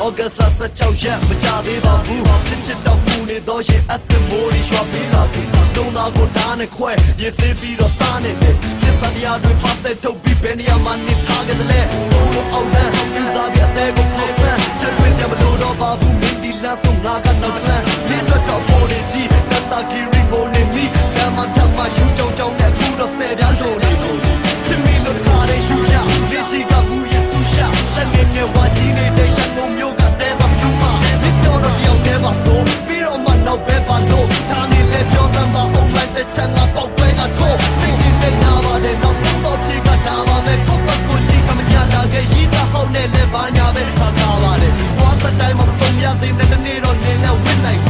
August last 16ရက်မကြသေးပါဘူးချစ်တော့မှုနေတော့ရင်အသစ်မိုးတွေရွှာပေးလာပြီတုံးသားကိုတားနဲ့ခွဲရေးစေးပြီးတော့စားနေတယ်ပြဿနာတွေပါသက်ထုတ်ပြီးဘယ်နေရာမှာနေထားကြတယ်လဲဘိုးတို့အောင်လန်းပြစားပြီးအသေးကိုဖောက်ဆန်းချက်တွေမလို့တော့ပါဘူးမင်းဒီလမ်းဆုံးငါကနောက်လမ်းနေတော့ပေါ်နေကြီးတတကီရီမိုနေမီကမ္မထမရှူကြောင်ကြောင်နဲ့ခုတော့ဆယ်ပြားလို့နေလို့စမီလို့ခါရဲရှူရဒီချီကဘူးရဲ့ဆူရှာစနေနဲ့ဝါကြီးနေတဲ့ရှန်ကုန်မျိုးကတဲ့ပါပြူမဒီပြောတော့ပြောင်းနေပါဆိုပြီးတော့မှနောက်ပဲပါလို့ဒါနေလေပြောသမ်းပါ online တဲ့ချန်ကပေါက်ခွဲကထိုးစိတ်နဲ့နာပါတယ်နောက်ဆုံးတော့ချီကဒါပါပဲကိုပတ်ကိုချီကမညာတာကရေးသားဟောင်းနဲ့လဲဘာညာပဲထားတာပါတယ်ဝါစတိုင်းမှာဆုံးရသေးတဲ့နေ့တော့နေနဲ့ဝစ်လိုက်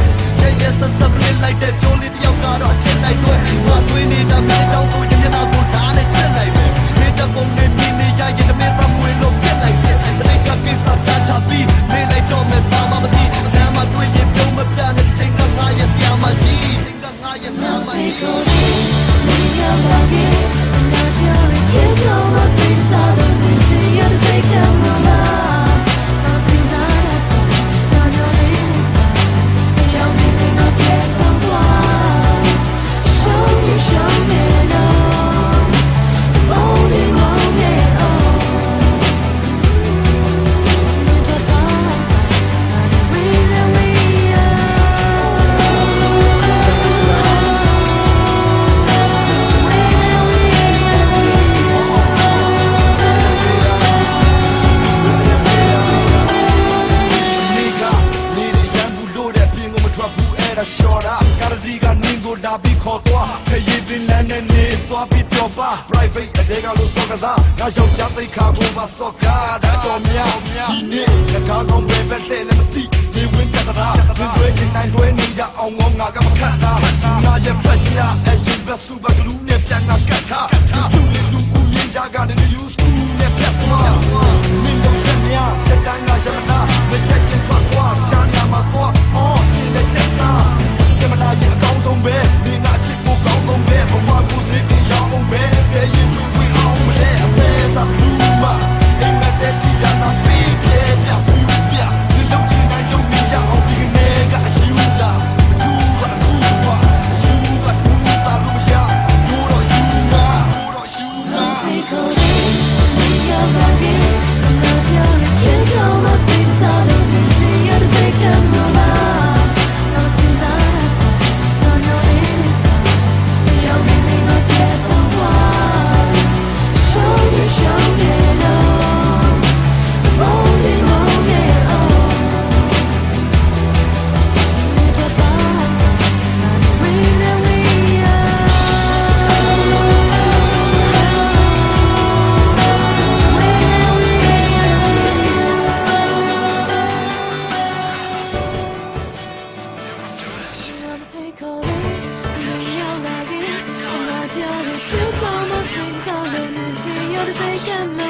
ရဲ့ရဲ့ဆက်ဆက်ပလစ်လိုက်တဲ့ကြိုးလေးတယောက်ကတော့ထင်လိုက်တွေ့ငါသွေးနေတာမဲတောင်းဆိုရင်မျက်နှာကိုဓာတ်နဲ့ချက်လိုက်ပဲမိတပုံနဲ့မိနေရရင်တမဲသမွေလို့ပြက်လိုက်တယ်တရိတ်ကကိစ္စပြချပြီးမေးလိုက်တော့မဲဘာမှမသိအတမ်းမှတွေ့ရင်ပြုံးမပြတဲ့ချိန်ကငါရဲ့ဆရာမကြီးချိန်ကငါရဲ့ဆရာမကြီးprivate တဲ့ကလို့စောကစားငါရောက်ကြသိခါကိုပါစောကားဒါတော့မြောက်ဒီနေ့ကတော့တော့ဘယ်ပဲလဲမသိဒီဝင်းတတာဒီွေးချင်နိုင်လွဲနေရအောင်ငါကမခတ်တာငါရဲ့ဖက်ချာအရှင်ဘဆူဘကလူနဲ့ပြန်ငါကတ်တာသူ့လူကူမြင်ကြကနေ new school နဲ့ပြတ်သွားမင်းတို့ဆက်မြဆက်တိုင်းငါရမနာမဆက်ချင်ထွက်သွားချမ်းရမှာသွားအော်ချင်တဲ့ချက်စားကမလာရဲ့အကောင်းဆုံးပဲဒီနာချစ်ကိုကောင်းဆုံးပဲဘဝကိုစိတ်ပြရအောင်ပဲတဲ့ရင်ဝင်အောင်လေအသေးစားဘူးပါအိမ်မက်တဲ့တီလာနာပြီးပြပြဘူးပြဒီလုံးချင်တိုင်းလုံးမြကြအောင်ဒီနေကအရှိဦးလားသူကသူကရှူကသူတာလို့ရှာဘူးတော့ရှူနာဘူးတော့ရှူနာYou're the same